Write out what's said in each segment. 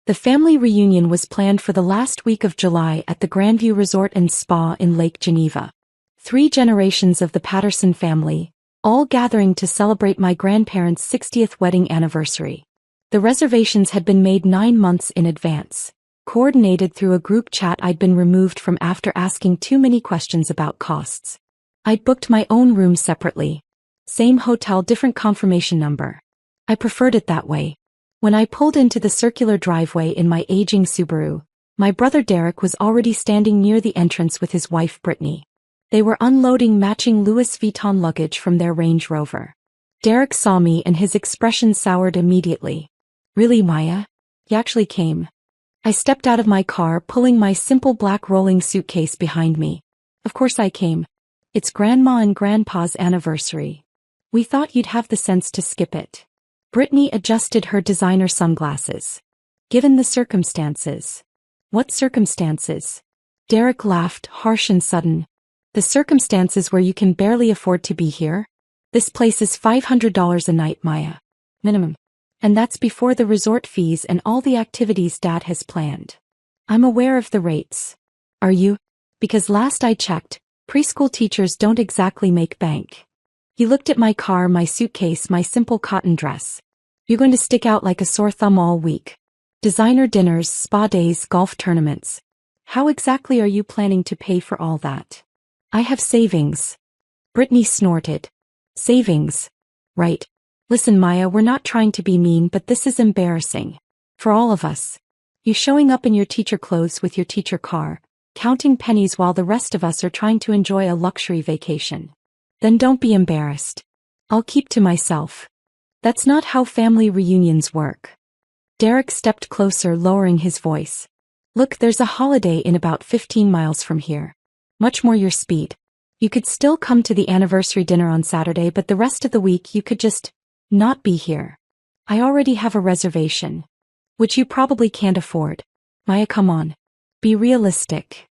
The family reunion was planned for the last week of July at the Grandview Resort and Spa in Lake Geneva. 3 generations of the Patterson family, all gathering to celebrate my grandparents' 60th wedding anniversary. The reservations had been made 9 months in advance, coordinated through a group chat I'd been removed from after asking too many questions about costs. I'd booked my own room separately. Same hotel, different confirmation number. I preferred it that way. When I pulled into the circular driveway in my aging Subaru, my brother Derek was already standing near the entrance with his wife Brittany. They were unloading matching Louis Vuitton luggage from their Range Rover. Derek saw me and his expression soured immediately. "Really, Maya? You actually came?" I stepped out of my car, pulling my simple black rolling suitcase behind me. "Of course I came. It's Grandma and Grandpa's anniversary. We thought you'd have the sense to skip it." Brittany adjusted her designer sunglasses. "Given the circumstances." "What circumstances?" Derek laughed, harsh and sudden. "The circumstances where you can barely afford to be here? This place is $500 a night, Maya. Minimum. And that's before the resort fees and all the activities Dad has planned." "I'm aware of the rates." "Are you? Because last I checked, preschool teachers don't exactly make bank." He looked at my car, my suitcase, my simple cotton dress. "You're going to stick out like a sore thumb all week. Designer dinners, spa days, golf tournaments. How exactly are you planning to pay for all that?" "I have savings." Brittany snorted. "Savings? Right. Listen, Maya, we're not trying to be mean, but this is embarrassing. For all of us. You showing up in your teacher clothes with your teacher car, counting pennies while the rest of us are trying to enjoy a luxury vacation. Then don't be embarrassed. I'll keep to myself. That's not how family reunions work." Derek stepped closer, lowering his voice. "Look, there's a Holiday Inn about 15 miles from here. Much more your speed. You could still come to the anniversary dinner on Saturday, but the rest of the week you could just not be here. I already have a reservation. Which you probably can't afford. Maya, come on. Be realistic."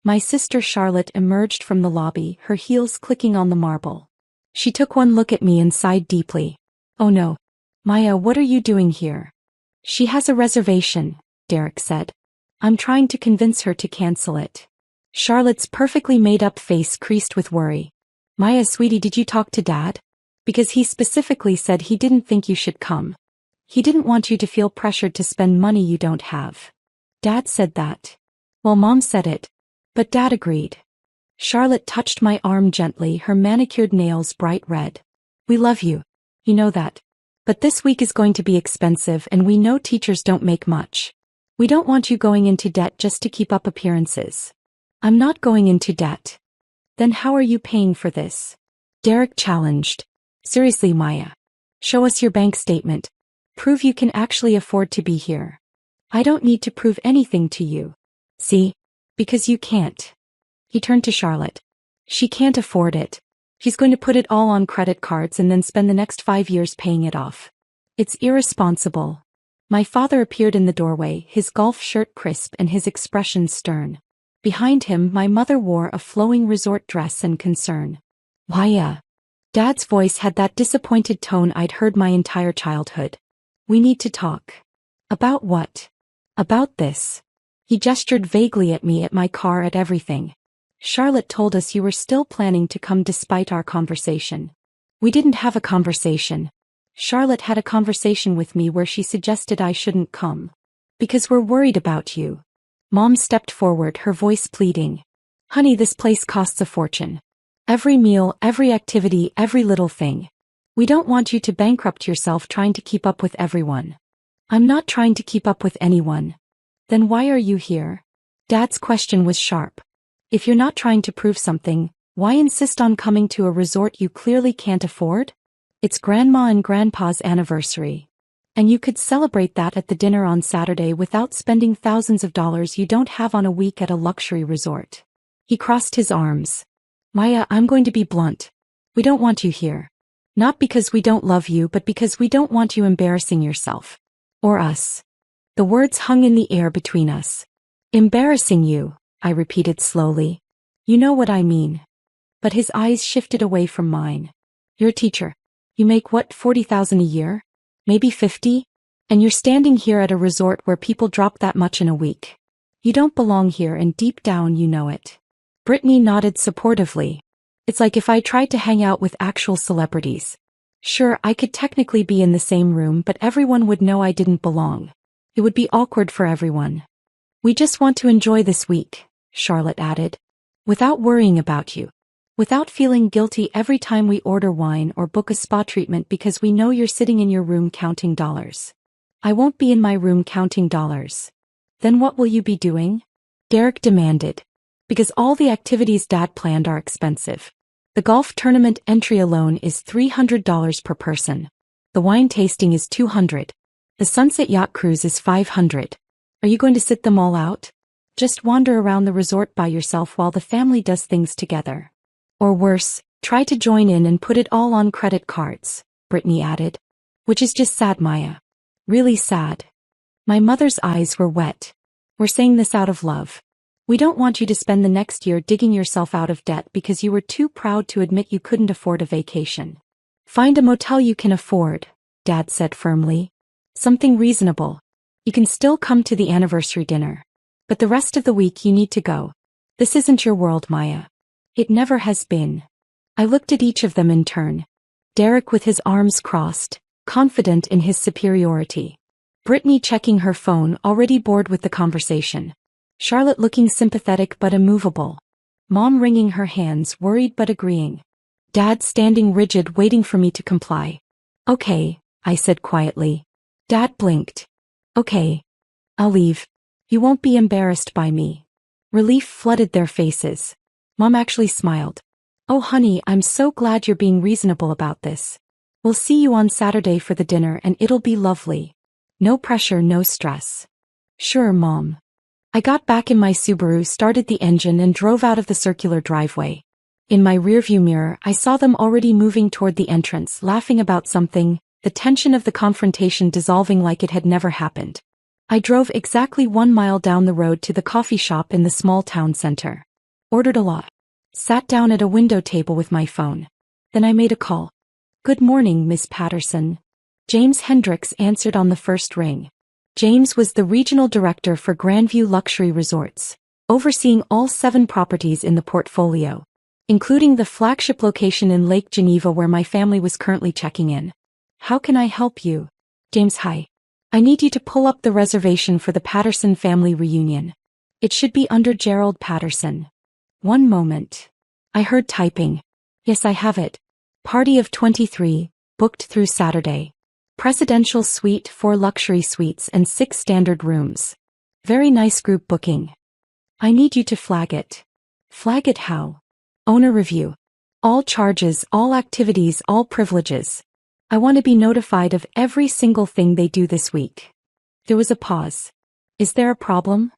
My sister Charlotte emerged from the lobby, her heels clicking on the marble. She took one look at me and sighed deeply. "Oh no. Maya, what are you doing here?" "She has a reservation," Derek said. "I'm trying to convince her to cancel it." Charlotte's perfectly made-up face creased with worry. "Maya, sweetie, did you talk to Dad? Because he specifically said he didn't think you should come. He didn't want you to feel pressured to spend money you don't have." "Dad said that." "Well, Mom said it. But Dad agreed." Charlotte touched my arm gently, her manicured nails bright red. "We love you. You know that. But this week is going to be expensive and we know teachers don't make much. We don't want you going into debt just to keep up appearances." "I'm not going into debt." "Then how are you paying for this?" Derek challenged. "Seriously, Maya. Show us your bank statement. Prove you can actually afford to be here." "I don't need to prove anything to you." "See? Because you can't." He turned to Charlotte. "She can't afford it. She's going to put it all on credit cards and then spend the next 5 years paying it off. It's irresponsible." My father appeared in the doorway, his golf shirt crisp and his expression stern. Behind him, my mother wore a flowing resort dress and concern. "Maya." Dad's voice had that disappointed tone I'd heard my entire childhood. "We need to talk." "About what?" "About this." He gestured vaguely at me, at my car, at everything. "Charlotte told us you were still planning to come despite our conversation." "We didn't have a conversation. Charlotte had a conversation with me where she suggested I shouldn't come. Because we're worried about you." Mom stepped forward, her voice pleading. "Honey, this place costs a fortune. Every meal, every activity, every little thing. We don't want you to bankrupt yourself trying to keep up with everyone." "I'm not trying to keep up with anyone." "Then why are you here?" Dad's question was sharp. "If you're not trying to prove something, why insist on coming to a resort you clearly can't afford? It's Grandma and Grandpa's anniversary. And you could celebrate that at the dinner on Saturday without spending thousands of dollars you don't have on a week at a luxury resort." He crossed his arms. "Maya, I'm going to be blunt. We don't want you here. Not because we don't love you, but because we don't want you embarrassing yourself. Or us." The words hung in the air between us. "Embarrassing you," I repeated slowly. "You know what I mean." But his eyes shifted away from mine. "You're a teacher. You make what, 40,000 a year? Maybe 50? And you're standing here at a resort where people drop that much in a week. You don't belong here and deep down you know it. Brittany nodded supportively. It's like if I tried to hang out with actual celebrities. Sure, I could technically be in the same room, but everyone would know I didn't belong. It would be awkward for everyone. We just want to enjoy this week, Charlotte added. Without worrying about you. Without feeling guilty every time we order wine or book a spa treatment because we know you're sitting in your room counting dollars. I won't be in my room counting dollars. Then what will you be doing? Derek demanded. Because all the activities Dad planned are expensive. The golf tournament entry alone is $300 per person. The wine tasting is $200. The sunset yacht cruise is $500. Are you going to sit them all out? Just wander around the resort by yourself while the family does things together. Or worse, try to join in and put it all on credit cards, Brittany added. Which is just sad, Maya. Really sad. My mother's eyes were wet. We're saying this out of love. We don't want you to spend the next year digging yourself out of debt because you were too proud to admit you couldn't afford a vacation. Find a motel you can afford, Dad said firmly. Something reasonable. You can still come to the anniversary dinner. But the rest of the week you need to go. This isn't your world, Maya. It never has been. I looked at each of them in turn. Derek with his arms crossed, confident in his superiority. Brittany checking her phone, already bored with the conversation. Charlotte looking sympathetic but immovable. Mom wringing her hands, worried but agreeing. Dad standing rigid, waiting for me to comply. Okay, I said quietly. Dad blinked. Okay. I'll leave. You won't be embarrassed by me. Relief flooded their faces. Mom actually smiled. Oh honey, I'm so glad you're being reasonable about this. We'll see you on Saturday for the dinner and it'll be lovely. No pressure, no stress. Sure, Mom. I got back in my Subaru, started the engine and drove out of the circular driveway. In my rearview mirror, I saw them already moving toward the entrance, laughing about something, the tension of the confrontation dissolving like it had never happened. I drove exactly 1 mile down the road to the coffee shop in the small town center. Ordered a lot. Sat down at a window table with my phone. Then I made a call. Good morning, Miss Patterson. James Hendricks answered on the first ring. James was the regional director for Grandview Luxury Resorts, overseeing all 7 properties in the portfolio, including the flagship location in Lake Geneva where my family was currently checking in. How can I help you? James, hi. I need you to pull up the reservation for the Patterson family reunion. It should be under Gerald Patterson. One moment. I heard typing. Yes, I have it. Party of 23, booked through Saturday. Presidential suite, 4 luxury suites and 6 standard rooms. Very nice group booking. I need you to flag it. Flag it how? Owner review. All charges, all activities, all privileges. I want to be notified of every single thing they do this week. There was a pause. Is there a problem?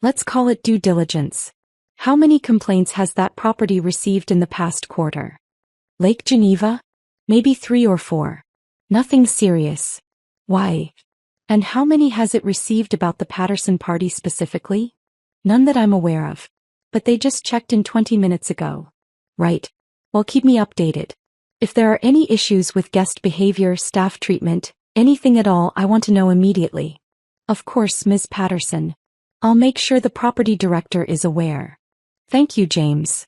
Let's call it due diligence. How many complaints has that property received in the past quarter? Lake Geneva? Maybe 3 or 4. Nothing serious. Why? And how many has it received about the Patterson party specifically? None that I'm aware of. But they just checked in 20 minutes ago. Right. Well, keep me updated. If there are any issues with guest behavior, staff treatment, anything at all, I want to know immediately. Of course, Ms. Patterson. I'll make sure the property director is aware. Thank you, James.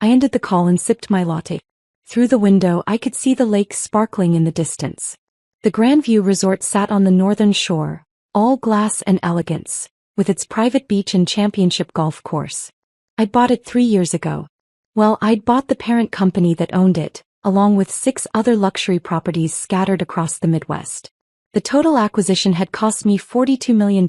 I ended the call and sipped my latte. Through the window, I could see the lake sparkling in the distance. The Grandview Resort sat on the northern shore, all glass and elegance, with its private beach and championship golf course. I'd bought it 3 years ago. Well, I'd bought the parent company that owned it, along with 6 other luxury properties scattered across the Midwest. The total acquisition had cost me $42 million,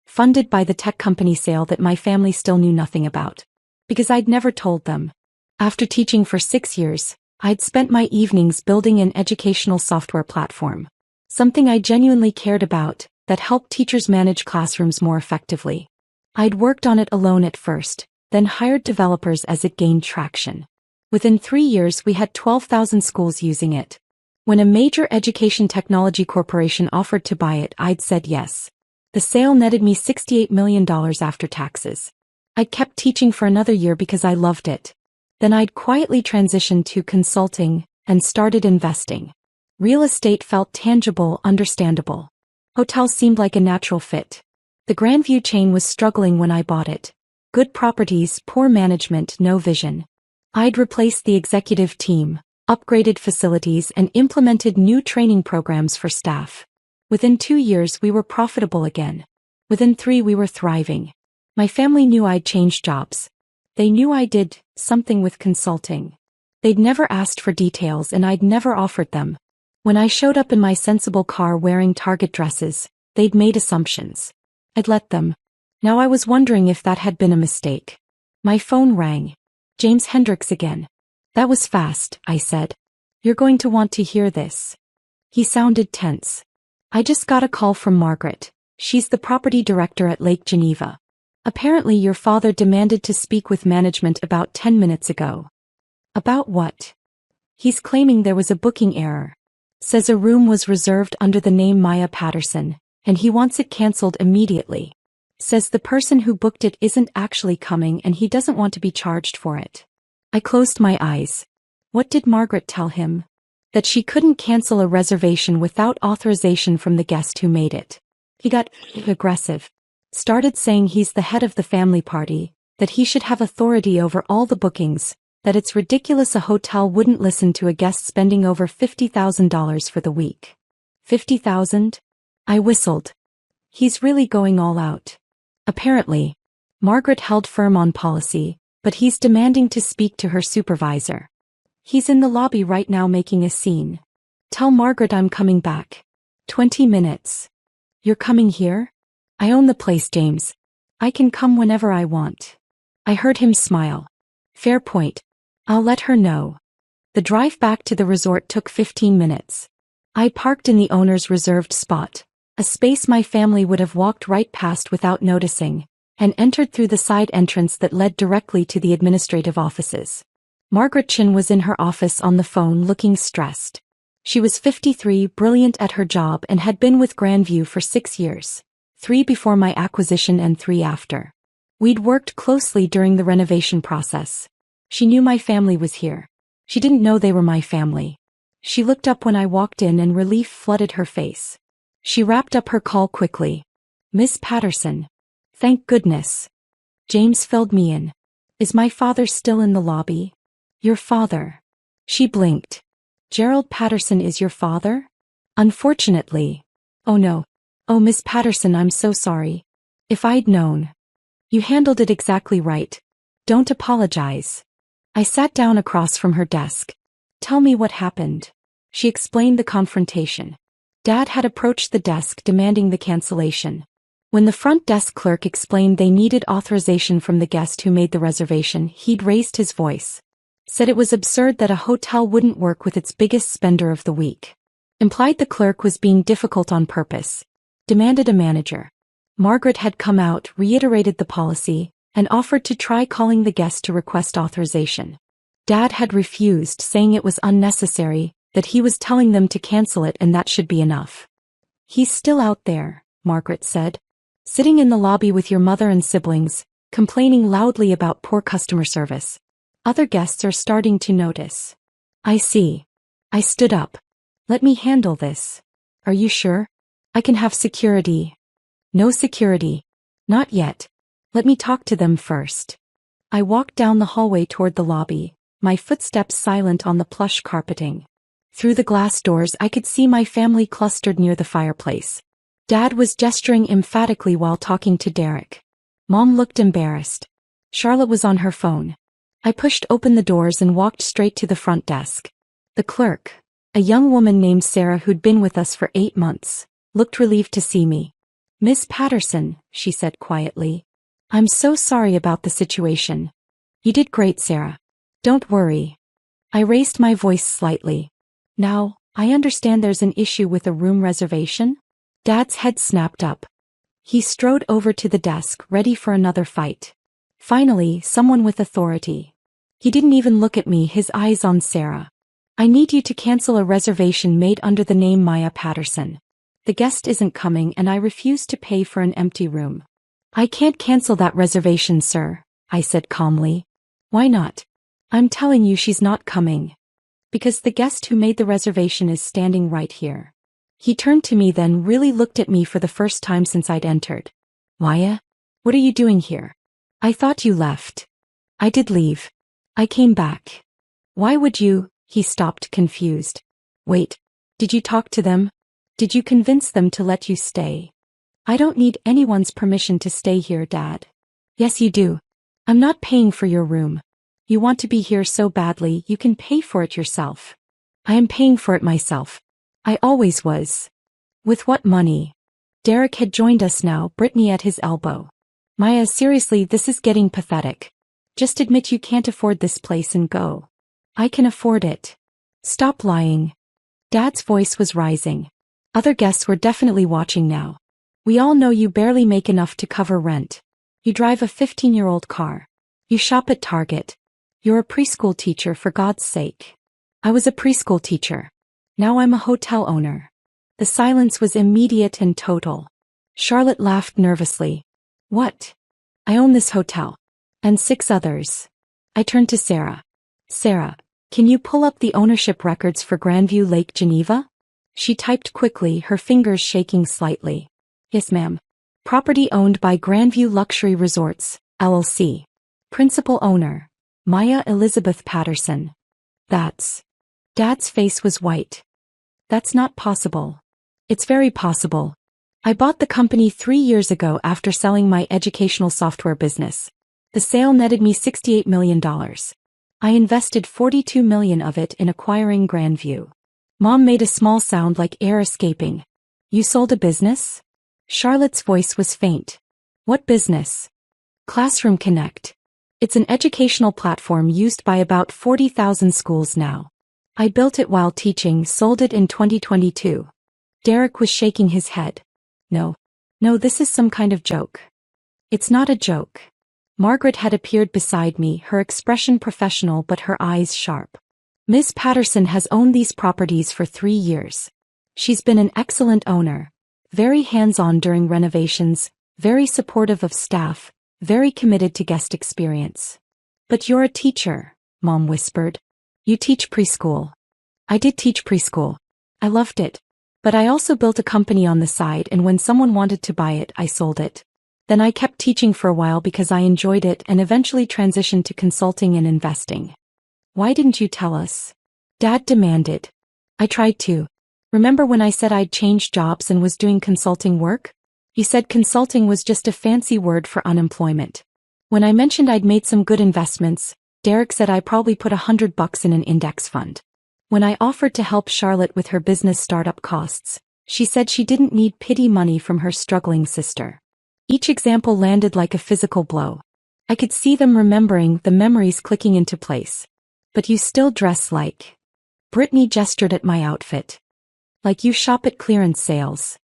funded by the tech company sale that my family still knew nothing about. Because I'd never told them. After teaching for 6 years, I'd spent my evenings building an educational software platform. Something I genuinely cared about, that helped teachers manage classrooms more effectively. I'd worked on it alone at first, then hired developers as it gained traction. Within 3 years we had 12,000 schools using it. When a major education technology corporation offered to buy it, I'd said yes. The sale netted me $68 million after taxes. I kept teaching for another year because I loved it. Then I'd quietly transitioned to consulting and started investing. Real estate felt tangible, understandable. Hotel seemed like a natural fit. The Grandview chain was struggling when I bought it. Good properties, poor management, no vision. I'd replaced the executive team, upgraded facilities and implemented new training programs for staff. Within 2 years we were profitable again. Within 3 we were thriving. My family knew I'd changed jobs. They knew I did something with consulting. They'd never asked for details and I'd never offered them. When I showed up in my sensible car wearing Target dresses, they'd made assumptions. I'd let them. Now I was wondering if that had been a mistake. My phone rang. James Hendricks again. That was fast, I said. You're going to want to hear this. He sounded tense. I just got a call from Margaret. She's the property director at Lake Geneva. Apparently your father demanded to speak with management about 10 minutes ago. About what? He's claiming there was a booking error. Says a room was reserved under the name Maya Patterson, and he wants it cancelled immediately. Says the person who booked it isn't actually coming and he doesn't want to be charged for it. I closed my eyes. What did Margaret tell him? That she couldn't cancel a reservation without authorization from the guest who made it. He got aggressive. Started saying he's the head of the family party, that he should have authority over all the bookings, that it's ridiculous a hotel wouldn't listen to a guest spending over $50,000 for the week. $50,000? I whistled. He's really going all out. Apparently. Margaret held firm on policy, but he's demanding to speak to her supervisor. He's in the lobby right now making a scene. Tell Margaret I'm coming back. 20 minutes. You're coming here? I own the place, James. I can come whenever I want. I heard him smile. Fair point. I'll let her know. The drive back to the resort took 15 minutes. I parked in the owner's reserved spot, a space my family would have walked right past without noticing, and entered through the side entrance that led directly to the administrative offices. Margaret Chin was in her office on the phone looking stressed. She was 53, brilliant at her job and had been with Grandview for 6 years, 3 before my acquisition and 3 after. We'd worked closely during the renovation process. She knew my family was here. She didn't know they were my family. She looked up when I walked in and relief flooded her face. She wrapped up her call quickly. Miss Patterson. Thank goodness. James filled me in. Is my father still in the lobby? Your father. She blinked. Gerald Patterson is your father? Unfortunately. Oh no. Oh Miss Patterson, I'm so sorry. If I'd known. You handled it exactly right. Don't apologize. I sat down across from her desk. Tell me what happened. She explained the confrontation. Dad had approached the desk demanding the cancellation. When the front desk clerk explained they needed authorization from the guest who made the reservation, he'd raised his voice. Said it was absurd that a hotel wouldn't work with its biggest spender of the week. Implied the clerk was being difficult on purpose. Demanded a manager. Margaret had come out, reiterated the policy, and offered to try calling the guest to request authorization. Dad had refused, saying it was unnecessary, that he was telling them to cancel it and that should be enough. He's still out there, Margaret said. Sitting in the lobby with your mother and siblings, complaining loudly about poor customer service. Other guests are starting to notice. I see. I stood up. Let me handle this. Are you sure? I can have security. No security. Not yet. Let me talk to them first. I walked down the hallway toward the lobby, my footsteps silent on the plush carpeting. Through the glass doors I could see my family clustered near the fireplace. Dad was gesturing emphatically while talking to Derek. Mom looked embarrassed. Charlotte was on her phone. I pushed open the doors and walked straight to the front desk. The clerk, a young woman named Sarah who'd been with us for 8 months, looked relieved to see me. Miss Patterson, she said quietly. I'm so sorry about the situation. You did great, Sarah. Don't worry. I raised my voice slightly. Now, I understand there's an issue with a room reservation? Dad's head snapped up. He strode over to the desk, ready for another fight. Finally, someone with authority. He didn't even look at me, his eyes on Sarah. I need you to cancel a reservation made under the name Maya Patterson. The guest isn't coming and I refuse to pay for an empty room. I can't cancel that reservation, sir, I said calmly. Why not? I'm telling you she's not coming. Because the guest who made the reservation is standing right here. He turned to me then really looked at me for the first time since I'd entered. Maya? What are you doing here? I thought you left. I did leave. I came back. Why would you? He stopped, confused. Wait. Did you talk to them? Did you convince them to let you stay? I don't need anyone's permission to stay here, Dad. Yes, you do. I'm not paying for your room. You want to be here so badly, you can pay for it yourself. I am paying for it myself. I always was. With what money? Derek had joined us now, Brittany at his elbow. Maya, seriously, this is getting pathetic. Just admit you can't afford this place and go. I can afford it. Stop lying. Dad's voice was rising. Other guests were definitely watching now. We all know you barely make enough to cover rent. You drive a 15-year-old car. You shop at Target. You're a preschool teacher, for God's sake. I was a preschool teacher. Now I'm a hotel owner. The silence was immediate and total. Charlotte laughed nervously. What? I own this hotel. And 6 others. I turned to Sarah. Sarah, can you pull up the ownership records for Grandview Lake Geneva? She typed quickly, her fingers shaking slightly. Yes, ma'am. Property owned by Grandview Luxury Resorts, LLC. Principal owner, Maya Elizabeth Patterson. That's... Dad's face was white. That's not possible. It's very possible. I bought the company 3 years ago after selling my educational software business. The sale netted me $68 million. I invested $42 million of it in acquiring Grandview. Mom made a small sound like air escaping. You sold a business? Charlotte's voice was faint. What business? Classroom Connect. It's an educational platform used by about 40,000 schools now. I built it while teaching, sold it in 2022. Derek was shaking his head. No, this is some kind of joke. It's not a joke. Margaret had appeared beside me, her expression professional but her eyes sharp. Ms. Patterson has owned these properties for 3 years. She's been an excellent owner, very hands-on during renovations, very supportive of staff, very committed to guest experience. But you're a teacher, Mom whispered. You teach preschool. I did teach preschool. I loved it. But I also built a company on the side, and when someone wanted to buy it, I sold it. Then I kept teaching for a while because I enjoyed it and eventually transitioned to consulting and investing. Why didn't you tell us? Dad demanded. I tried to. Remember when I said I'd changed jobs and was doing consulting work? You said consulting was just a fancy word for unemployment. When I mentioned I'd made some good investments, Derek said I probably put $100 in an index fund. When I offered to help Charlotte with her business startup costs, she said she didn't need pity money from her struggling sister. Each example landed like a physical blow. I could see them remembering, the memories clicking into place. But you still dress like... Brittany gestured at my outfit. Like you shop at clearance sales.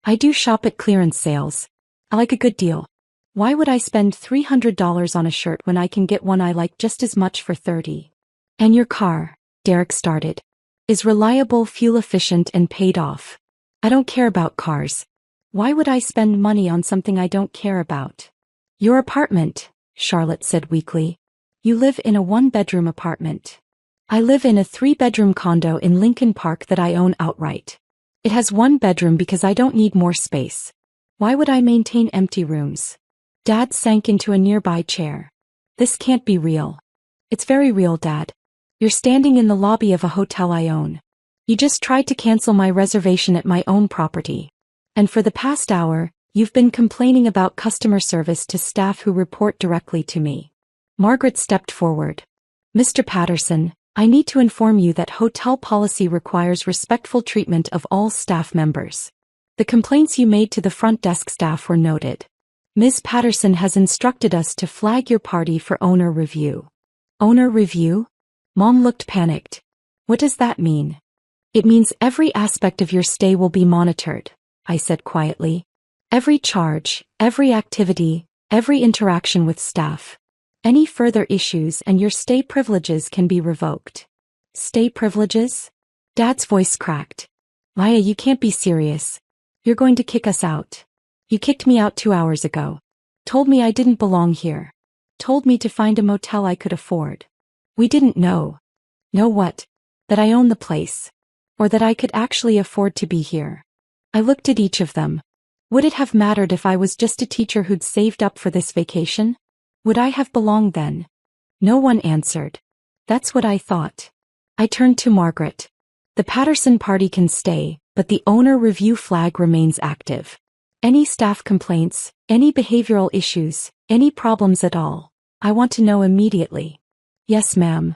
I do shop at clearance sales. I like a good deal. Why would I spend $300 on a shirt when I can get one I like just as much for $30? And your car, Derek started, is reliable, fuel efficient, and paid off. I don't care about cars. Why would I spend money on something I don't care about? Your apartment, Charlotte said weakly. You live in a 1-bedroom apartment. I live in a 3-bedroom condo in Lincoln Park that I own outright. It has 1 bedroom because I don't need more space. Why would I maintain empty rooms? Dad sank into a nearby chair. This can't be real. It's very real, Dad. You're standing in the lobby of a hotel I own. You just tried to cancel my reservation at my own property. And for the past hour, you've been complaining about customer service to staff who report directly to me. Margaret stepped forward. Mr. Patterson, I need to inform you that hotel policy requires respectful treatment of all staff members. The complaints you made to the front desk staff were noted. Ms. Patterson has instructed us to flag your party for owner review. Owner review? Mom looked panicked. What does that mean? It means every aspect of your stay will be monitored, I said quietly. Every charge, every activity, every interaction with staff. Any further issues and your stay privileges can be revoked. Stay privileges? Dad's voice cracked. Maya, you can't be serious. You're going to kick us out. You kicked me out 2 hours ago. Told me I didn't belong here. Told me to find a motel I could afford. We didn't know. Know what? That I own the place. Or that I could actually afford to be here. I looked at each of them. Would it have mattered if I was just a teacher who'd saved up for this vacation? Would I have belonged then? No one answered. That's what I thought. I turned to Margaret. The Patterson party can stay, but the owner review flag remains active. Any staff complaints, any behavioral issues, any problems at all, I want to know immediately. Yes, ma'am.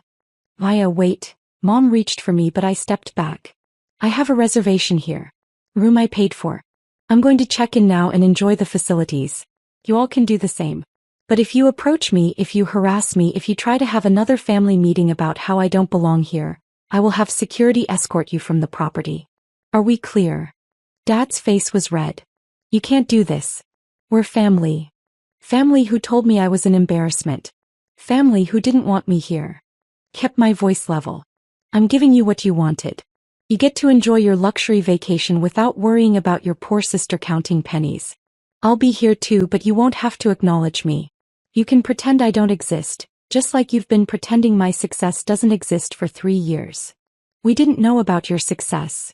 Maya, wait. Mom reached for me, but I stepped back. I have a reservation here. Room I paid for. I'm going to check in now and enjoy the facilities. You all can do the same. But if you approach me, if you harass me, if you try to have another family meeting about how I don't belong here, I will have security escort you from the property. Are we clear? Dad's face was red. You can't do this. We're family. Family who told me I was an embarrassment. Family who didn't want me here. Kept my voice level. I'm giving you what you wanted. You get to enjoy your luxury vacation without worrying about your poor sister counting pennies. I'll be here too, but you won't have to acknowledge me. You can pretend I don't exist, just like you've been pretending my success doesn't exist for 3 years. We didn't know about your success.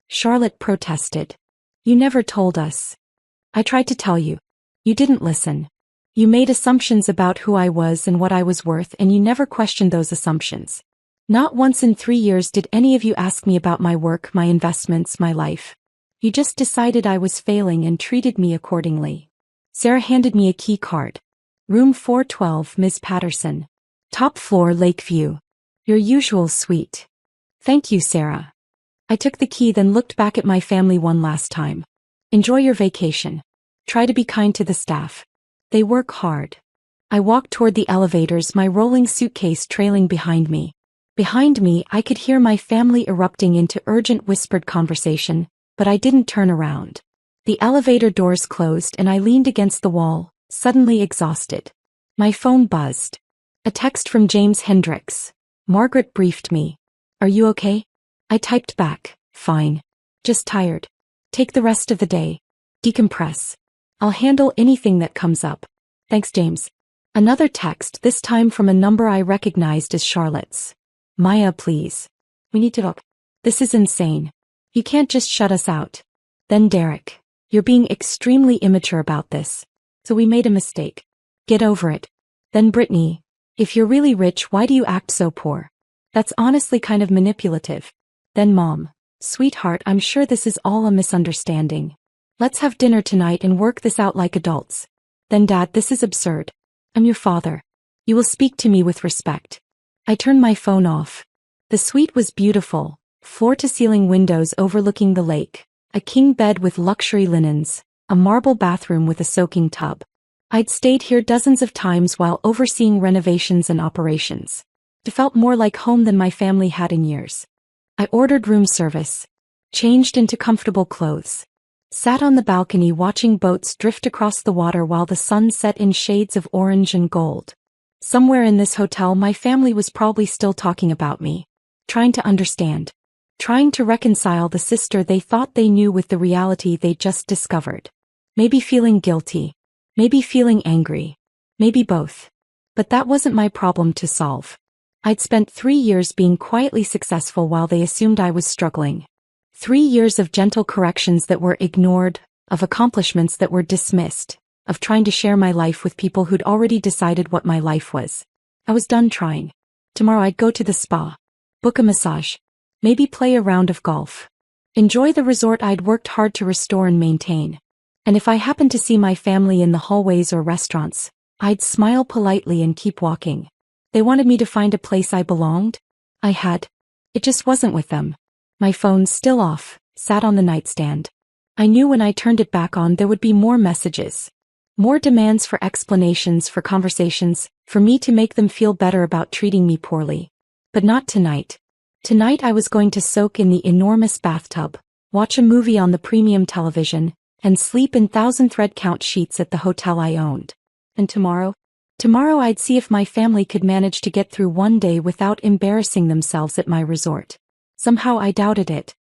Charlotte protested. You never told us. I tried to tell you. You didn't listen. You made assumptions about who I was and what I was worth, and you never questioned those assumptions. Not once in 3 years did any of you ask me about my work, my investments, my life. You just decided I was failing and treated me accordingly. Sarah handed me a key card. Room 412, Ms. Patterson. Top floor, Lakeview. Your usual suite. Thank you, Sarah. I took the key, then looked back at my family one last time. Enjoy your vacation. Try to be kind to the staff. They work hard. I walked toward the elevators, my rolling suitcase trailing behind me. Behind me, I could hear my family erupting into urgent whispered conversation, but I didn't turn around. The elevator doors closed and I leaned against the wall, suddenly exhausted. My phone buzzed. A text from James Hendricks. Margaret briefed me. Are you okay? I typed back, fine. Just tired. Take the rest of the day. Decompress. I'll handle anything that comes up. Thanks, James. Another text, this time from a number I recognized as Charlotte's. Maya, please. We need to talk. This is insane. You can't just shut us out. Then Derek. You're being extremely immature about this. So we made a mistake. Get over it. Then Brittany. If you're really rich, why do you act so poor? That's honestly kind of manipulative. Then Mom. Sweetheart, I'm sure this is all a misunderstanding. Let's have dinner tonight and work this out like adults. Then Dad, this is absurd. I'm your father. You will speak to me with respect. I turned my phone off. The suite was beautiful, floor-to-ceiling windows overlooking the lake, a king bed with luxury linens, a marble bathroom with a soaking tub. I'd stayed here dozens of times while overseeing renovations and operations. It felt more like home than my family had in years. I ordered room service, changed into comfortable clothes, sat on the balcony watching boats drift across the water while the sun set in shades of orange and gold. Somewhere in this hotel, my family was probably still talking about me, trying to understand, trying to reconcile the sister they thought they knew with the reality they just discovered. Maybe feeling guilty, maybe feeling angry, maybe both. But that wasn't my problem to solve. I'd spent 3 years being quietly successful while they assumed I was struggling. 3 years of gentle corrections that were ignored, of accomplishments that were dismissed, of trying to share my life with people who'd already decided what my life was. I was done trying. Tomorrow I'd go to the spa, book a massage, maybe play a round of golf. Enjoy the resort I'd worked hard to restore and maintain. And if I happened to see my family in the hallways or restaurants, I'd smile politely and keep walking. They wanted me to find a place I belonged. I had. It just wasn't with them. My phone, still off, sat on the nightstand. I knew when I turned it back on there would be more messages. More demands for explanations, for conversations, for me to make them feel better about treating me poorly. But not tonight. Tonight I was going to soak in the enormous bathtub, watch a movie on the premium television, and sleep in 1,000 thread-count sheets at the hotel I owned. And tomorrow? Tomorrow I'd see if my family could manage to get through one day without embarrassing themselves at my resort. Somehow I doubted it.